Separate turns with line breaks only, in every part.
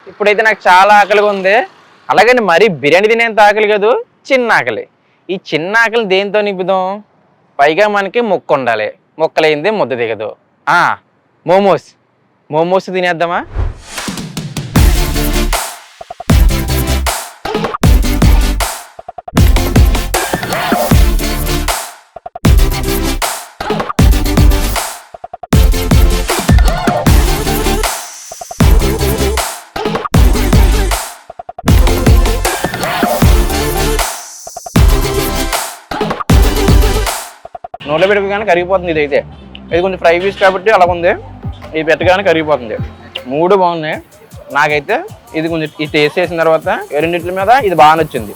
ఇప్పుడైతే నాకు చాలా ఆకలిగా ఉంది. అలాగని మరీ బిర్యానీ తినేంత ఆకలి కాదు, చిన్న ఆకలి. ఈ చిన్న ఆకలి దేంతో నింపుదాం? పైగా మనకి ముక్క ఉండాలి, ముక్కలైంది ముద్ద దిగదు. మోమోస్ తినేద్దామా? నోట్లో పెట్టుకోగానే కరిగిపోతుంది. ఇది కొంచెం ఫ్రై పీస్ కాబట్టి అలా ఉంది. ఇది పెట్టగానే కరిగిపోతుంది. మూడు బాగున్నాయి. నాకైతే ఇది కొంచెం ఇది టేస్ట్ చేసిన తర్వాత రెండింటి మీద ఇది బాగా నచ్చింది.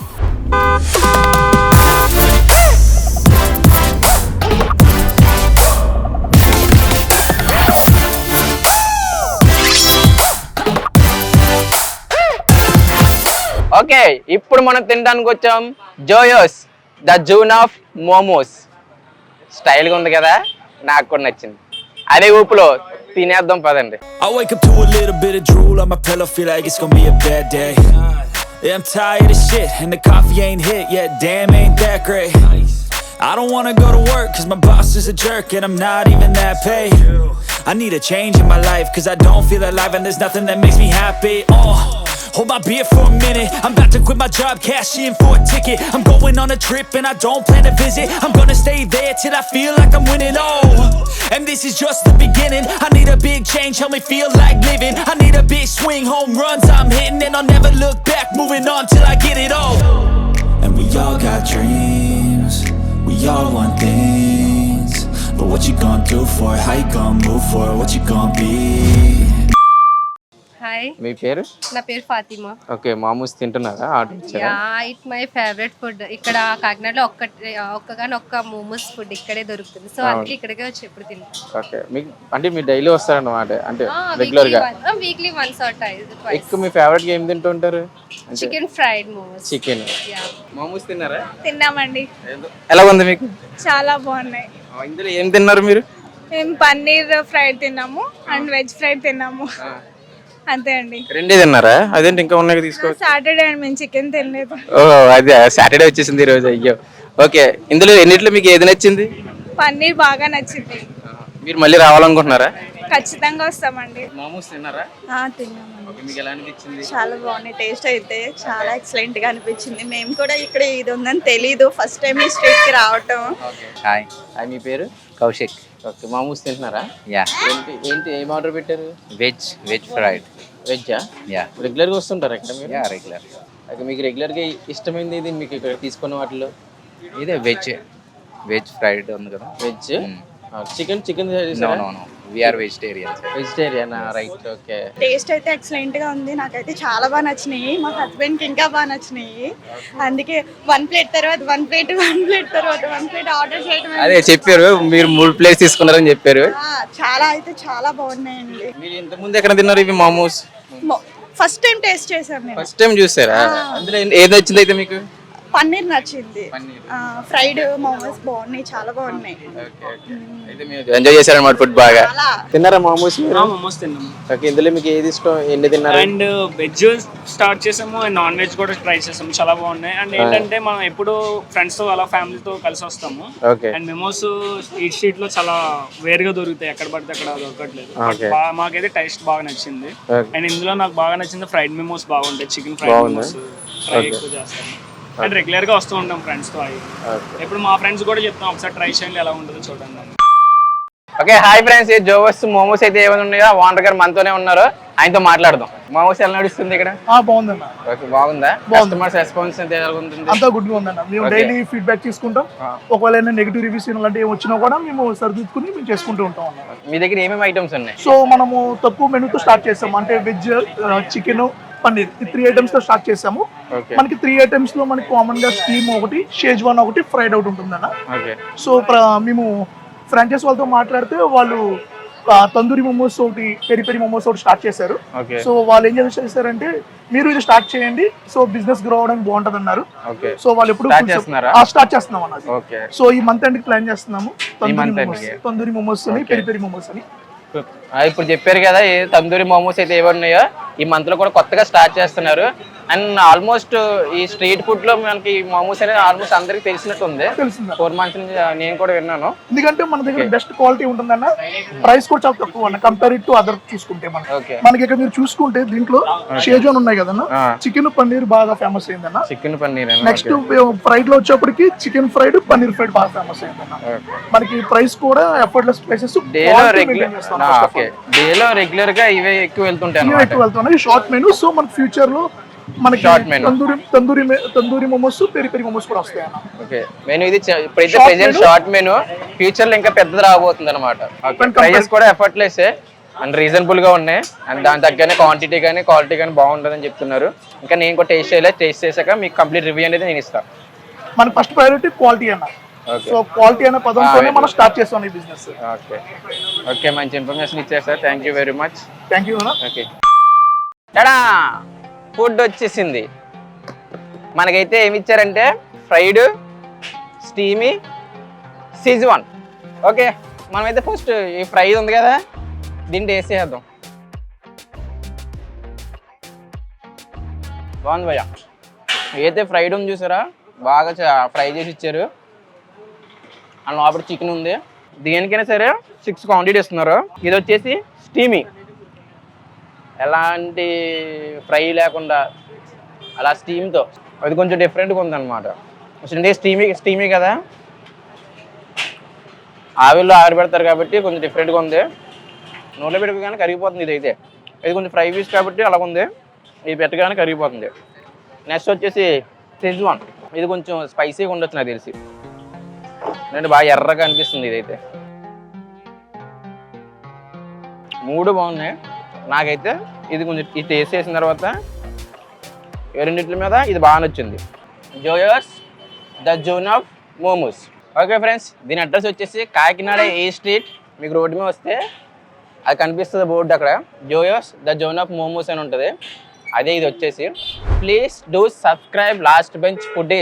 ఓకే, ఇప్పుడు మనం తినడానికి వచ్చాం జోయోస్, ద జూన్ ఆఫ్ మోమోస్. స్టైల్గా ఉంది కదా, నాకు కూడా నచ్చింది. అదే ఊపులో తినేద్దాం పదండి.
I wake up to a little bit of drool on my pillow, feel like it's gonna be a bad day. Yeah, I'm tired of shit and the coffee ain't hit yet, damn ain't that great. I don't wanna go to work cause my boss is a jerk and I'm not even that paid. I need a change in my life cause I don't feel alive and there's nothing that makes me happy. Hold my beer for a minute, I'm about to quit my job, cash in for a ticket. I'm going on a trip and I don't plan to visit. I'm gonna stay there till I feel like I'm winning, and this is just the beginning. I need a big change, help me feel like living. I need a big swing, home runs I'm hitting, and I'll never look back, moving on till I get it all. And we all got dreams, we all want things, but what you gonna do for it, how you gonna move for it, what you gonna be?
Hi,
మీ పేరు?
నా పేరు Fatima.
Okay, momos తింటున్నారా? Order ఇచ్చారా?
It my favourite food. ఇక్కడ కాకినాడలో ఒక్క momos food ఇక్కడే దొరుకుతుంది. సో అందుకే ఇక్కడికే వచ్చి ఎప్పుడు తింటాను.
ఓకే, మీకు అంటే మీరు డైలీ వస్తారన్నమాట, అంటే రెగ్యులర్ గా?
Weekly once or twice.
ఎక్కువ మీ ఫేవరెట్ గా ఏం తింటుంటారు?
Chicken fried momos.
Chicken momos తిన్నారా?
తిన్నామండి.
ఎలా ఉంది మీకు?
చాలా బాగున్నాయి.
ఇందులో ఏం తిన్నారు మీరు?
మేము పన్నీర్ ఫ్రైడ్ తిన్నాము అండ్ వెజ్ ఫ్రైడ్ తిన్నాము. అంతే అండి.
రెండే తిన్నారా? అదేంటి ఇంకా ఉన్నాయి తీసుకోవచ్చు.
సాటర్డే అండ్ మేము చికెన్ తినలేదు.
ఓ, అదే సాటర్డే వచ్చేసింది ఈ రోజు. అయ్యో. ఓకే, ఇందులో ఎన్నిట్లో మీకు ఏది నచ్చింది?
పన్నీర్ బాగా నచ్చింది.
మీరు మళ్ళీ రావాలనుకుంటున్నారా?
ఖచ్చితంగా వస్తామండి.
మోమోస్ తిన్నారా?
తిన్నామండి.
మీకు ఎలా అనిపించింది?
చాలా బాగున్నాయి. టేస్ట్ అయితే చాలా ఎక్సలెంట్ గా అనిపించింది. మేము కూడా ఇక్కడ ఇది ఉందని తెలీదు, ఫస్ట్ టైం ఈ స్ట్రీట్ కి రావటం.
హాయ్, మీ పేరు?
కౌశిక్.
ఓకే, మోమోస్ తింటున్నారా?
యా.
ఏంటి ఏం ఆర్డర్ పెట్టారు?
Veg fried.
వెజ్జా?
యా.
రెగ్యులర్ గా వస్తుంటారా ఇక్కడ మీరు?
Yeah, regular.
ఓకే, మీకు రెగ్యులర్ గా ఇష్టమైంది ఇది మీకు ఇక్కడ తీసుకున్న వాటిలో?
ఇదే వెజ్ ఫ్రైడ్ ఉంది కదా.
Veg. Chicken
no we are
vegetarian. Right. Okay,
taste అయితే ఎక్సలెంట్ గా ఉంది. నాకైతే చాలా బాగా నచ్చినాయి. మా హస్బెండ్ కి ఇంకా బాగా నచ్చినాయి. అందుకే వన్ ప్లేట్ తర్వాత వన్ ప్లేట్ ఆర్డర్ చేయడం.
అదే చెప్పారు, మీరు 3 ప్లేట్స్ తీసుకున్నారని చెప్పారు.
చాలా బాగున్నాయండి.
మీరు ఇంత ముందు ఎక్కడ తిన్నారు ఇవి మోమోస్?
ఫస్ట్ టైం టేస్ట్ చేశాను నేను.
ఫస్ట్ టైం చూసారా? అందులో ఏది నచ్చింది అయితే మీకు?
పన్నీర్ నచ్చింది. ఫ్రైడ్ మోమోస్ బాగున్నాయి, చాలా బాగున్నాయి.
ఎంజాయ్ చేశారన్నమాట ఫుడ్ బాగా. తిన్నారా మోమోస్?
మోమోస్ తిన్నాము.
ఓకే, ఇందులో మీకు ఏది ఇష్టం? ఎన్ని తిన్నారు?
అండ్ వెజ్ స్టార్ట్ చేసాము అండ్ నాన్ వెజ్ కూడా ట్రై చేసాము, చాలా బాగున్నాయి. అండ్ ఏంటంటే మనం ఎప్పుడు ఫ్రెండ్స్ తో అలా ఫ్యామిలీతో కలిసి వస్తాము. అండ్ మోమోస్ ఈ స్ట్రీట్ లో చాలా వేరుగా దొరుకుతాయి, ఎక్కడ పడితే అక్కడ దొరకట్లేదు. మాకైతే టేస్ట్ బాగా నచ్చింది. అండ్ ఇందులో నాకు బాగా నచ్చింది ఫ్రైడ్ మోమోస్ బాగుంటాయి. చికెన్ ఫ్రైడ్ మోమోస్ ఫ్రై ఎక్కువ చేస్తాము అండ్ రెగ్యులర్ గా వస్తూ ఉంటాం ఫ్రెండ్స్ తో. ఎప్పుడు మా ఫ్రెండ్స్ కూడా చెప్తాం ఒకసారి ట్రై చేయండి, ఎలా ఉంటుందో చూడండి.
ఓకే, హాయ్ ఫ్రెండ్స్, జోవస్ మోమోస్ అయితే ఏమైనా ఉన్నాయో ఓనర్ గారు మనతోనే ఉన్నారు, ఆయనతో మాట్లాడదాం. మోమోస్ ఎలా నడుస్తుంది ఇక్కడ?
బాగుందన్న.
ఓకే, బాగుందా? కస్టమర్స్ రెస్పాన్స్ ఎంత ఉంటుంది?
అంతా గుడ్ గా ఉందన్న. మేము డైలీ ఫీడ్బ్యాక్ తీసుకుంటాం. ఒకవేళ నెగిటివ్ రివ్యూస్ అలాంటివి వచ్చినా కూడా మేము సరిదిద్దుకుని మేము చేసుకుంటూ ఉంటాం.
మీ దగ్గర ఏమేమి ఐటమ్స్ ఉన్నాయి?
సో మనము తక్కువ మెనూతో స్టార్ట్ చేస్తాము. అంటే వెజ్, చికెన్, పన్నీర్, ఈ 3 ఐటమ్స్ తో స్టార్ట్ చేసాము. మనకి 3 ఐటమ్స్ లో మనకి కామన్ గా స్టీమ్ ఒకటి, షేజ్వాన్ ఒకటి, ఫ్రైడ్ అవుట్ ఉంటుందన్న. సో మేము ఫ్రాంచైజ్ వాళ్ళతో మాట్లాడితే వాళ్ళు తందూరి మోమోస్ ఒకటి, పెరి మోమోస్ ఒకటి స్టార్ట్ చేశారు. సో వాళ్ళు ఏం చేశారంటే మీరు ఇది స్టార్ట్ చేయండి, సో బిజినెస్ గ్రో అవడానికి బాగుంటది అన్నారు. సో వాళ్ళు ఎప్పుడు స్టార్ట్ చేస్తున్నాం అన్నది. సో ఈ మంత్ ఎండ్ ప్లాన్ చేస్తున్నాము తందూరి మోమోస్ అని, పెరి మోమోస్ అని.
ఇప్పుడు చెప్పారు కదా తందూరి మోమోస్ అయితే ఏమన్నాయో ఈ మంత్లో కూడా కొత్తగా స్టార్ట్ చేస్తున్నారు. అండ్ ఆల్మోస్ట్ ఈ స్ట్రీట్ ఫుడ్లో మనకి మోమోస్ అనేది ఆల్మోస్ట్ అందరికీ తెలిసినట్టు ఉంది.
తెలిసిందా?
4 months నుంచి నేను కూడా విన్నాను.
ఎందుకంటే మన దగ్గర బెస్ట్ క్వాలిటీ ఉంటుందన్న, ప్రైస్ కూడా చాలా తక్కువ అన్న కంపేర్ టు అదర్ చూసుకుంటే.
ఓకే,
మనకి ఇక్కడ మీరు చూసుకుంటే దీంట్లో షేజ్వాన్ ఉన్నాయి కదన్న, చికెన్ పన్నీర్ బాగా ఫేమస్ అయిందన్న.
చికెన్ పన్నీర్
నెక్స్ట్ ఫ్రైడ్ లో వచ్చేప్పటికి చికెన్ ఫ్రైడ్ పన్నీర్ ఫ్రైడ్ బాగా ఫేమస్ అయిందన్న. మనకి ప్రైస్ కూడా ఎఫర్ట్లెస్ ప్రైసెస్,
డేలో రెగ్యులర్ గా ఇవే ఎక్కువ వెళ్తుంటాయి.
ఎక్కువ వెళ్తున్నాయి షార్ట్ మెనూ. సో మన ఫ్యూచర్ లో మనకి తందూరి మోమోస్, పెరి పెరి మోమోస్ కూడా వస్తాయి అన్న.
ఓకే, మెనూ ఇది ఇప్పుడైతే ప్రెజెంట్ షార్ట్ మెనూ, ఫ్యూచర్ లో ఇంకా పెద్దది రాబోతుంది అనమాట. ప్రైజెస్ కూడా ఎఫర్ట్లెస్ అండ్ రీజనబుల్ గా ఉన్నాయి. అండ్ దాని తగ్గనే క్వాంటిటీ కానీ క్వాలిటీ కానీ బాగుంటుందని చెప్తున్నారు. ఇంకా నేను కూడా టేస్ట్ చేయలేదు, టేస్ట్ చేశాక మీకు కంప్లీట్ రివ్యూ అనేది నేను ఇస్తాను.
మన ఫస్ట్ ప్రయారిటీ క్వాలిటీ అన్న. సో క్వాలిటీ అనే పదంతోనే మనం స్టార్ట్ చేస్తాం ఈ బిజినెస్.
ఓకే ఓకే, మంచి ఇన్ఫర్మేషన్ ఇచ్చారు sir, thank you very much.
Thank you అన్న.
ఓకే, ఎడా ఫుడ్ వచ్చేసింది. మనకైతే ఏమి ఇచ్చారంటే ఫ్రైడ్, స్టీమీ, సిజ్వాన్. ఓకే, మనమైతే ఫస్ట్ ఈ ఫ్రై ఉంది కదా, దీన్ని టేస్ట్ చేద్దాం. బాగుంది భయ్య. అయితే ఫ్రైడ్ ఉంది చూసారా, బాగా ఫ్రై చేసి ఇచ్చారు. అండ్ లోపల చికెన్ ఉంది. దేనికైనా సరే 6 క్వాంటిటీ ఇస్తున్నారు. ఇది వచ్చేసి స్టీమీ, ఎలాంటి ఫ్రై లేకుండా అలా స్టీమ్తో, అది కొంచెం డిఫరెంట్గా ఉందన్నమాట. అంటే స్టీమీ కదా, ఆవిరిలో ఆరిపెడతారు కాబట్టి కొంచెం డిఫరెంట్గా ఉంది. నూనెలో పెట్టుకోగానే కరిగిపోతుంది. ఇది కొంచెం ఫ్రై పీస్ కాబట్టి అలా ఉంది, ఇది పెట్టగానే కరిగిపోతుంది. నెక్స్ట్ వచ్చేసి సిజ్వాన్, ఇది కొంచెం స్పైసీగా ఉండొచ్చు నాకు తెలిసి, అంటే బాగా ఎర్రగా అనిపిస్తుంది. ఇదైతే 3 బాగున్నాయి. నాకైతే ఇది కొంచెం ఈ టేస్ట్ చేసిన తర్వాత రెండింటి మీద ఇది బాగా నచ్చింది. Joyos the zone of momos. Okay friends, దీని అడ్రస్ వచ్చేసి కాకినాడ ఏ స్ట్రీట్. మీకు రోడ్డు మీద వస్తే అది కనిపిస్తుంది బోర్డు, అక్కడ Joyos the zone of momos అని ఉంటుంది. అదే ఇది వచ్చేసి. Please do subscribe last bench foodies.